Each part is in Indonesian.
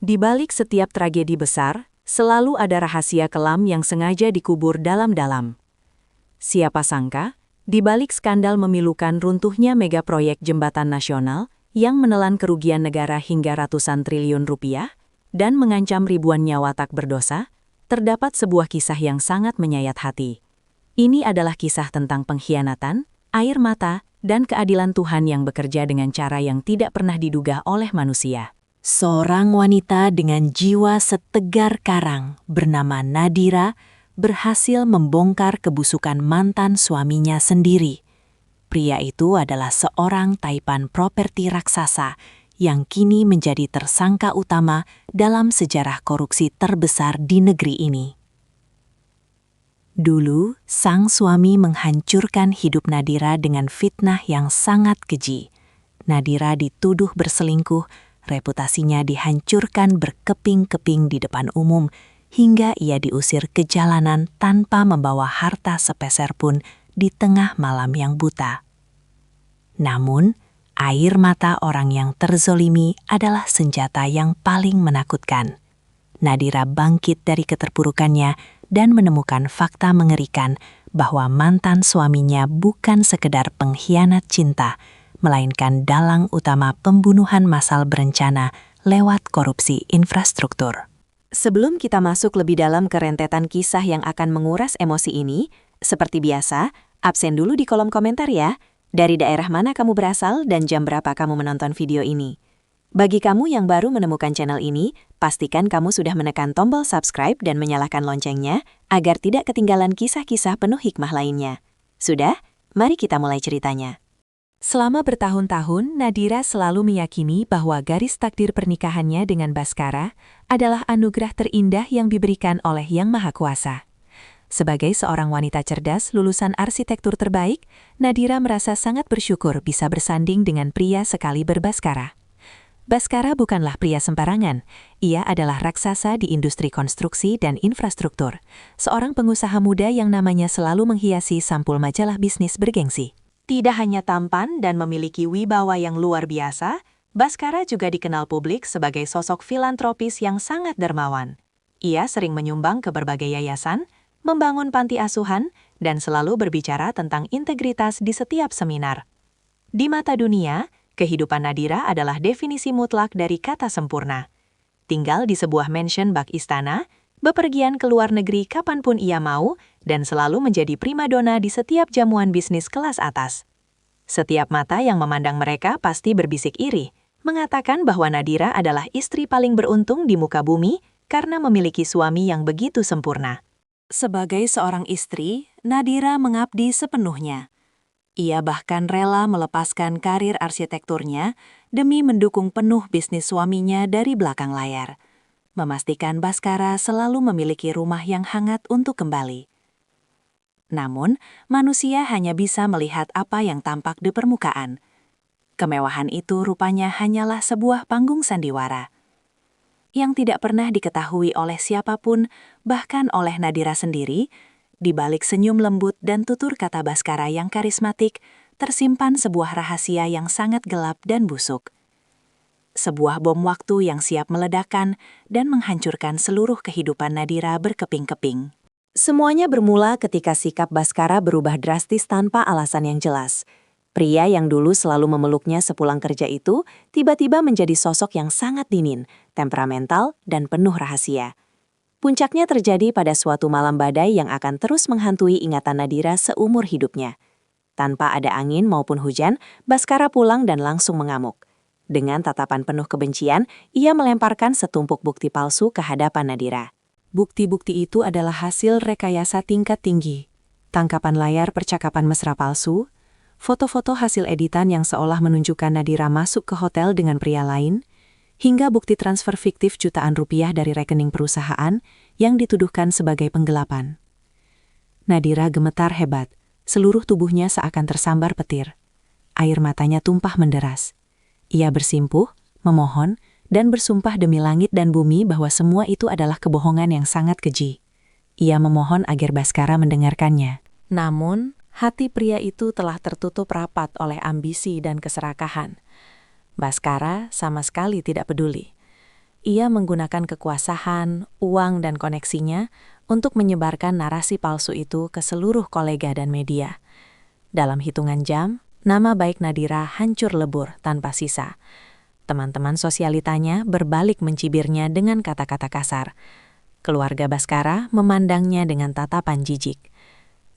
Di balik setiap tragedi besar, selalu ada rahasia kelam yang sengaja dikubur dalam-dalam. Siapa sangka, di balik skandal memilukan runtuhnya mega proyek jembatan nasional yang menelan kerugian negara hingga ratusan triliun rupiah dan mengancam ribuan nyawa tak berdosa, terdapat sebuah kisah yang sangat menyayat hati. Ini adalah kisah tentang pengkhianatan, air mata, dan keadilan Tuhan yang bekerja dengan cara yang tidak pernah diduga oleh manusia. Seorang wanita dengan jiwa setegar karang bernama Nadira berhasil membongkar kebusukan mantan suaminya sendiri. Pria itu adalah seorang taipan properti raksasa yang kini menjadi tersangka utama dalam sejarah korupsi terbesar di negeri ini. Dulu, sang suami menghancurkan hidup Nadira dengan fitnah yang sangat keji. Nadira dituduh berselingkuh, reputasinya dihancurkan berkeping-keping di depan umum, hingga ia diusir ke jalanan tanpa membawa harta sepeser pun di tengah malam yang buta. Namun, air mata orang yang terzolimi adalah senjata yang paling menakutkan. Nadira bangkit dari keterpurukannya dan menemukan fakta mengerikan bahwa mantan suaminya bukan sekedar pengkhianat cinta, melainkan dalang utama pembunuhan massal berencana lewat korupsi infrastruktur. Sebelum kita masuk lebih dalam ke rentetan kisah yang akan menguras emosi ini, seperti biasa, absen dulu di kolom komentar ya, dari daerah mana kamu berasal dan jam berapa kamu menonton video ini. Bagi kamu yang baru menemukan channel ini, pastikan kamu sudah menekan tombol subscribe dan menyalakan loncengnya agar tidak ketinggalan kisah-kisah penuh hikmah lainnya. Sudah? Mari kita mulai ceritanya. Selama bertahun-tahun, Nadira selalu meyakini bahwa garis takdir pernikahannya dengan Baskara adalah anugerah terindah yang diberikan oleh Yang Maha Kuasa. Sebagai seorang wanita cerdas lulusan arsitektur terbaik, Nadira merasa sangat bersyukur bisa bersanding dengan pria sekaliber Baskara. Baskara bukanlah pria sembarangan, ia adalah raksasa di industri konstruksi dan infrastruktur, seorang pengusaha muda yang namanya selalu menghiasi sampul majalah bisnis bergengsi. Tidak hanya tampan dan memiliki wibawa yang luar biasa, Baskara juga dikenal publik sebagai sosok filantropis yang sangat dermawan. Ia sering menyumbang ke berbagai yayasan, membangun panti asuhan, dan selalu berbicara tentang integritas di setiap seminar. Di mata dunia, kehidupan Nadira adalah definisi mutlak dari kata sempurna. Tinggal di sebuah mansion bak istana, bepergian ke luar negeri kapanpun ia mau, dan selalu menjadi primadona di setiap jamuan bisnis kelas atas. Setiap mata yang memandang mereka pasti berbisik iri, mengatakan bahwa Nadira adalah istri paling beruntung di muka bumi karena memiliki suami yang begitu sempurna. Sebagai seorang istri, Nadira mengabdi sepenuhnya. Ia bahkan rela melepaskan karir arsitekturnya demi mendukung penuh bisnis suaminya dari belakang layar, memastikan Baskara selalu memiliki rumah yang hangat untuk kembali. Namun, manusia hanya bisa melihat apa yang tampak di permukaan. Kemewahan itu rupanya hanyalah sebuah panggung sandiwara yang tidak pernah diketahui oleh siapapun, bahkan oleh Nadira sendiri. Di balik senyum lembut dan tutur kata Baskara yang karismatik, tersimpan sebuah rahasia yang sangat gelap dan busuk. Sebuah bom waktu yang siap meledakkan dan menghancurkan seluruh kehidupan Nadira berkeping-keping. Semuanya bermula ketika sikap Baskara berubah drastis tanpa alasan yang jelas. Pria yang dulu selalu memeluknya sepulang kerja itu tiba-tiba menjadi sosok yang sangat dingin, temperamental, dan penuh rahasia. Puncaknya terjadi pada suatu malam badai yang akan terus menghantui ingatan Nadira seumur hidupnya. Tanpa ada angin maupun hujan, Baskara pulang dan langsung mengamuk. Dengan tatapan penuh kebencian, ia melemparkan setumpuk bukti palsu ke hadapan Nadira. Bukti-bukti itu adalah hasil rekayasa tingkat tinggi. Tangkapan layar percakapan mesra palsu, foto-foto hasil editan yang seolah menunjukkan Nadira masuk ke hotel dengan pria lain, hingga bukti transfer fiktif jutaan rupiah dari rekening perusahaan yang dituduhkan sebagai penggelapan. Nadira gemetar hebat, seluruh tubuhnya seakan tersambar petir. Air matanya tumpah menderas. Ia bersimpuh, memohon, dan bersumpah demi langit dan bumi bahwa semua itu adalah kebohongan yang sangat keji. Ia memohon agar Baskara mendengarkannya. Namun, hati pria itu telah tertutup rapat oleh ambisi dan keserakahan. Baskara sama sekali tidak peduli. Ia menggunakan kekuasaan, uang, dan koneksinya untuk menyebarkan narasi palsu itu ke seluruh kolega dan media. Dalam hitungan jam, nama baik Nadira hancur lebur tanpa sisa. Teman-teman sosialitanya berbalik mencibirnya dengan kata-kata kasar. Keluarga Baskara memandangnya dengan tatapan jijik.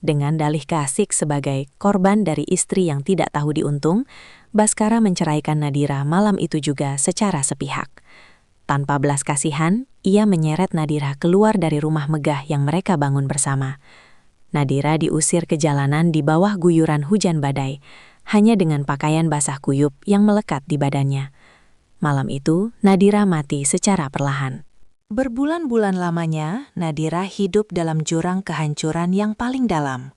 Dengan dalih Kasik sebagai korban dari istri yang tidak tahu diuntung, Baskara menceraikan Nadira malam itu juga secara sepihak. Tanpa belas kasihan, ia menyeret Nadira keluar dari rumah megah yang mereka bangun bersama. Nadira diusir ke jalanan di bawah guyuran hujan badai, hanya dengan pakaian basah kuyup yang melekat di badannya. Malam itu, Nadira mati secara perlahan. Berbulan-bulan lamanya, Nadira hidup dalam jurang kehancuran yang paling dalam.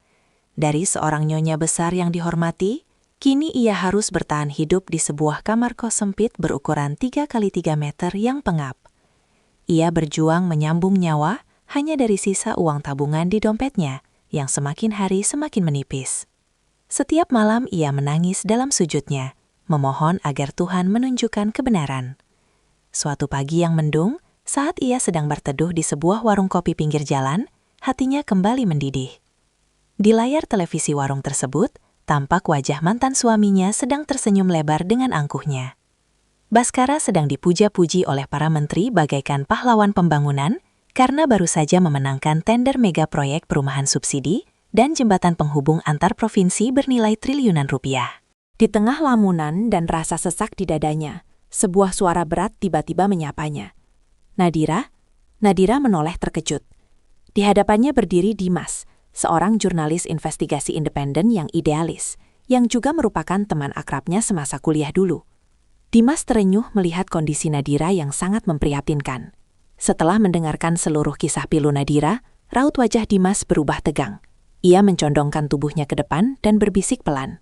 Dari seorang nyonya besar yang dihormati, kini ia harus bertahan hidup di sebuah kamar kos sempit berukuran 3x3 meter yang pengap. Ia berjuang menyambung nyawa hanya dari sisa uang tabungan di dompetnya yang semakin hari semakin menipis. Setiap malam ia menangis dalam sujudnya, memohon agar Tuhan menunjukkan kebenaran. Suatu pagi yang mendung, saat ia sedang berteduh di sebuah warung kopi pinggir jalan, hatinya kembali mendidih. Di layar televisi warung tersebut, tampak wajah mantan suaminya sedang tersenyum lebar dengan angkuhnya. Baskara sedang dipuja-puji oleh para menteri bagaikan pahlawan pembangunan karena baru saja memenangkan tender mega proyek perumahan subsidi dan jembatan penghubung antar provinsi bernilai triliunan rupiah. Di tengah lamunan dan rasa sesak di dadanya, sebuah suara berat tiba-tiba menyapanya. Nadira? Nadira menoleh terkejut. Di hadapannya berdiri Dimas, seorang jurnalis investigasi independen yang idealis, yang juga merupakan teman akrabnya semasa kuliah dulu. Dimas terenyuh melihat kondisi Nadira yang sangat memprihatinkan. Setelah mendengarkan seluruh kisah pilu Nadira, raut wajah Dimas berubah tegang. Ia mencondongkan tubuhnya ke depan dan berbisik pelan.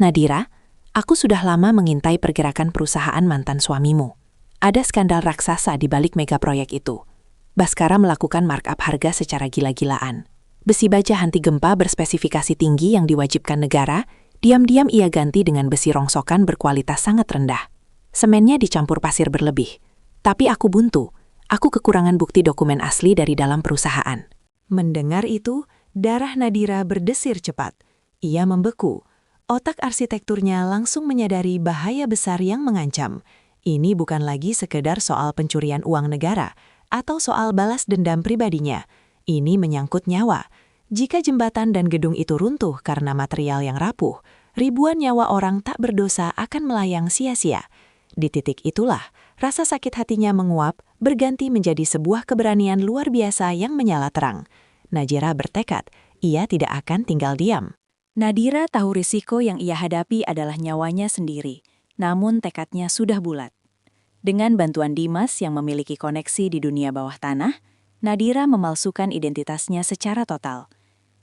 Nadira, aku sudah lama mengintai pergerakan perusahaan mantan suamimu. Ada skandal raksasa di balik mega proyek itu. Baskara melakukan markup harga secara gila-gilaan. Besi baja anti gempa berspesifikasi tinggi yang diwajibkan negara, diam-diam ia ganti dengan besi rongsokan berkualitas sangat rendah. Semennya dicampur pasir berlebih. Tapi aku buntu. Aku kekurangan bukti dokumen asli dari dalam perusahaan. Mendengar itu, darah Nadira berdesir cepat. Ia membeku. Otak arsitekturnya langsung menyadari bahaya besar yang mengancam. Ini bukan lagi sekedar soal pencurian uang negara atau soal balas dendam pribadinya. Ini menyangkut nyawa. Jika jembatan dan gedung itu runtuh karena material yang rapuh, ribuan nyawa orang tak berdosa akan melayang sia-sia. Di titik itulah, rasa sakit hatinya menguap, berganti menjadi sebuah keberanian luar biasa yang menyala terang. Nadira bertekad, ia tidak akan tinggal diam. Nadira tahu risiko yang ia hadapi adalah nyawanya sendiri, namun tekadnya sudah bulat. Dengan bantuan Dimas yang memiliki koneksi di dunia bawah tanah, Nadira memalsukan identitasnya secara total.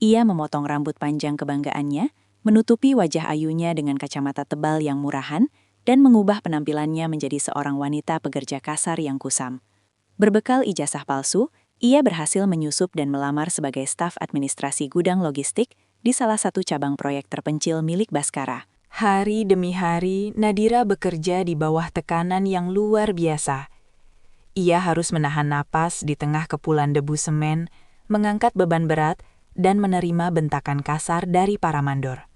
Ia memotong rambut panjang kebanggaannya, menutupi wajah ayunya dengan kacamata tebal yang murahan, dan mengubah penampilannya menjadi seorang wanita pekerja kasar yang kusam. Berbekal ijazah palsu, ia berhasil menyusup dan melamar sebagai staf administrasi gudang logistik di salah satu cabang proyek terpencil milik Baskara. Hari demi hari, Nadira bekerja di bawah tekanan yang luar biasa. Ia harus menahan napas di tengah kepulan debu semen, mengangkat beban berat, dan menerima bentakan kasar dari para mandor.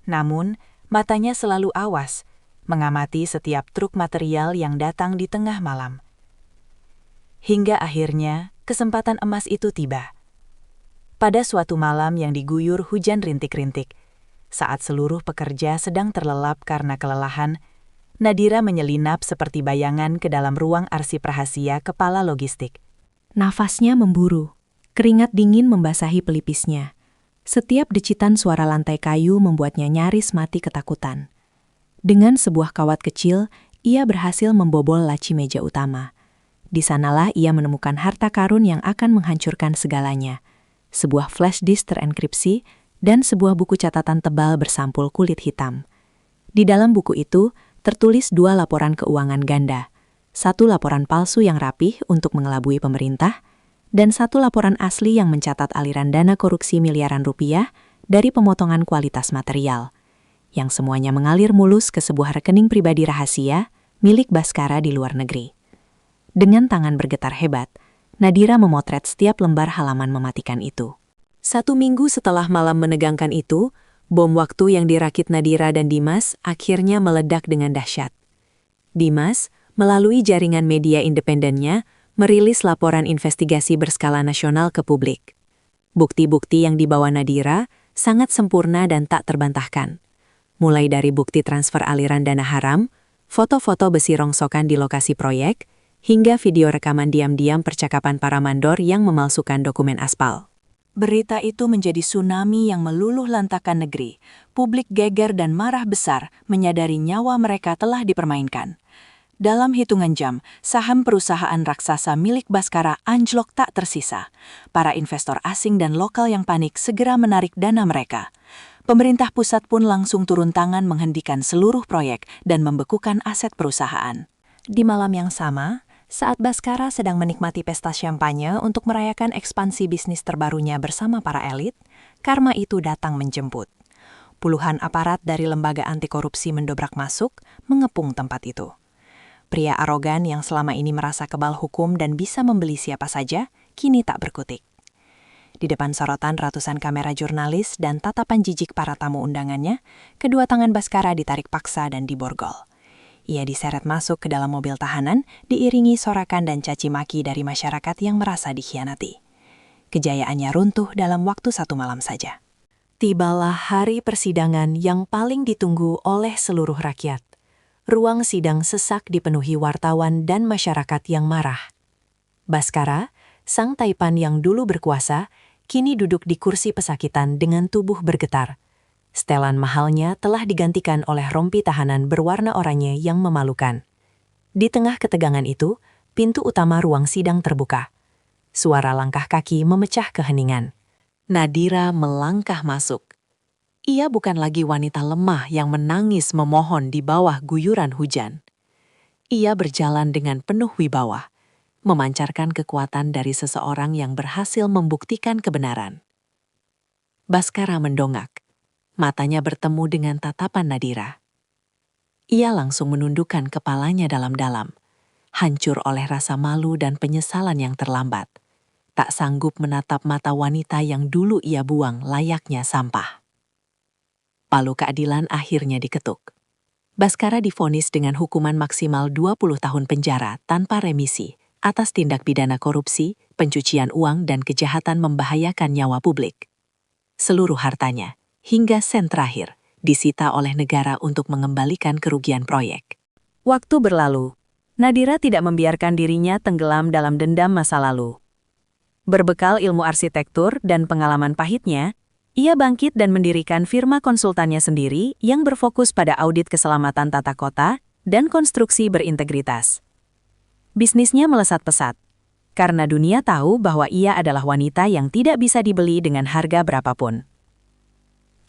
Namun, matanya selalu awas, mengamati setiap truk material yang datang di tengah malam. Hingga akhirnya, kesempatan emas itu tiba. Pada suatu malam yang diguyur hujan rintik-rintik, saat seluruh pekerja sedang terlelap karena kelelahan, Nadira menyelinap seperti bayangan ke dalam ruang arsip rahasia kepala logistik. Nafasnya memburu, keringat dingin membasahi pelipisnya. Setiap decitan suara lantai kayu membuatnya nyaris mati ketakutan. Dengan sebuah kawat kecil, ia berhasil membobol laci meja utama. Di sanalah ia menemukan harta karun yang akan menghancurkan segalanya. Sebuah flash disk terenkripsi dan sebuah buku catatan tebal bersampul kulit hitam. Di dalam buku itu, tertulis 2 laporan keuangan ganda, 1 laporan palsu yang rapih untuk mengelabui pemerintah, dan 1 laporan asli yang mencatat aliran dana korupsi miliaran rupiah dari pemotongan kualitas material, yang semuanya mengalir mulus ke sebuah rekening pribadi rahasia milik Baskara di luar negeri. Dengan tangan bergetar hebat, Nadira memotret setiap lembar halaman mematikan itu. 1 minggu setelah malam menegangkan itu, bom waktu yang dirakit Nadira dan Dimas akhirnya meledak dengan dahsyat. Dimas, melalui jaringan media independennya, merilis laporan investigasi berskala nasional ke publik. Bukti-bukti yang dibawa Nadira sangat sempurna dan tak terbantahkan. Mulai dari bukti transfer aliran dana haram, foto-foto besi rongsokan di lokasi proyek, hingga video rekaman diam-diam percakapan para mandor yang memalsukan dokumen aspal. Berita itu menjadi tsunami yang meluluh lantakan negeri. Publik geger dan marah besar menyadari nyawa mereka telah dipermainkan. Dalam hitungan jam, saham perusahaan raksasa milik Baskara anjlok tak tersisa. Para investor asing dan lokal yang panik segera menarik dana mereka. Pemerintah pusat pun langsung turun tangan menghentikan seluruh proyek dan membekukan aset perusahaan. Di malam yang sama, saat Baskara sedang menikmati pesta champagne untuk merayakan ekspansi bisnis terbarunya bersama para elit, karma itu datang menjemput. Puluhan aparat dari lembaga anti korupsi mendobrak masuk, mengepung tempat itu. Pria arogan yang selama ini merasa kebal hukum dan bisa membeli siapa saja, kini tak berkutik. Di depan sorotan ratusan kamera jurnalis dan tatapan jijik para tamu undangannya, kedua tangan Baskara ditarik paksa dan diborgol. Ia diseret masuk ke dalam mobil tahanan, diiringi sorakan dan caci maki dari masyarakat yang merasa dikhianati. Kejayaannya runtuh dalam waktu 1 malam saja. Tibalah hari persidangan yang paling ditunggu oleh seluruh rakyat. Ruang sidang sesak dipenuhi wartawan dan masyarakat yang marah. Baskara, sang taipan yang dulu berkuasa, kini duduk di kursi pesakitan dengan tubuh bergetar. Setelan mahalnya telah digantikan oleh rompi tahanan berwarna oranye yang memalukan. Di tengah ketegangan itu, pintu utama ruang sidang terbuka. Suara langkah kaki memecah keheningan. Nadira melangkah masuk. Ia bukan lagi wanita lemah yang menangis memohon di bawah guyuran hujan. Ia berjalan dengan penuh wibawa, memancarkan kekuatan dari seseorang yang berhasil membuktikan kebenaran. Baskara mendongak. Matanya bertemu dengan tatapan Nadira. Ia langsung menundukkan kepalanya dalam-dalam, hancur oleh rasa malu dan penyesalan yang terlambat. Tak sanggup menatap mata wanita yang dulu ia buang layaknya sampah. Palu keadilan akhirnya diketuk. Baskara divonis dengan hukuman maksimal 20 tahun penjara tanpa remisi atas tindak pidana korupsi, pencucian uang dan kejahatan membahayakan nyawa publik. Seluruh hartanya, hingga sen terakhir, disita oleh negara untuk mengembalikan kerugian proyek. Waktu berlalu, Nadira tidak membiarkan dirinya tenggelam dalam dendam masa lalu. Berbekal ilmu arsitektur dan pengalaman pahitnya, ia bangkit dan mendirikan firma konsultannya sendiri yang berfokus pada audit keselamatan tata kota dan konstruksi berintegritas. Bisnisnya melesat pesat, karena dunia tahu bahwa ia adalah wanita yang tidak bisa dibeli dengan harga berapapun.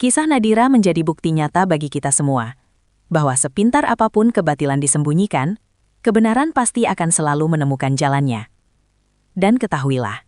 Kisah Nadira menjadi bukti nyata bagi kita semua, bahwa sepintar apapun kebatilan disembunyikan, kebenaran pasti akan selalu menemukan jalannya. Dan ketahuilah,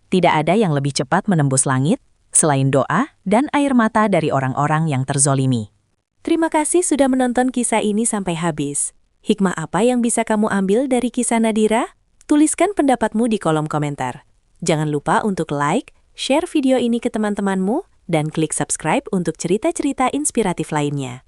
tidak ada yang lebih cepat menembus langit, selain doa dan air mata dari orang-orang yang terzolimi. Terima kasih sudah menonton kisah ini sampai habis. Hikmah apa yang bisa kamu ambil dari kisah Nadira? Tuliskan pendapatmu di kolom komentar. Jangan lupa untuk like, share video ini ke teman-temanmu, dan klik subscribe untuk cerita-cerita inspiratif lainnya.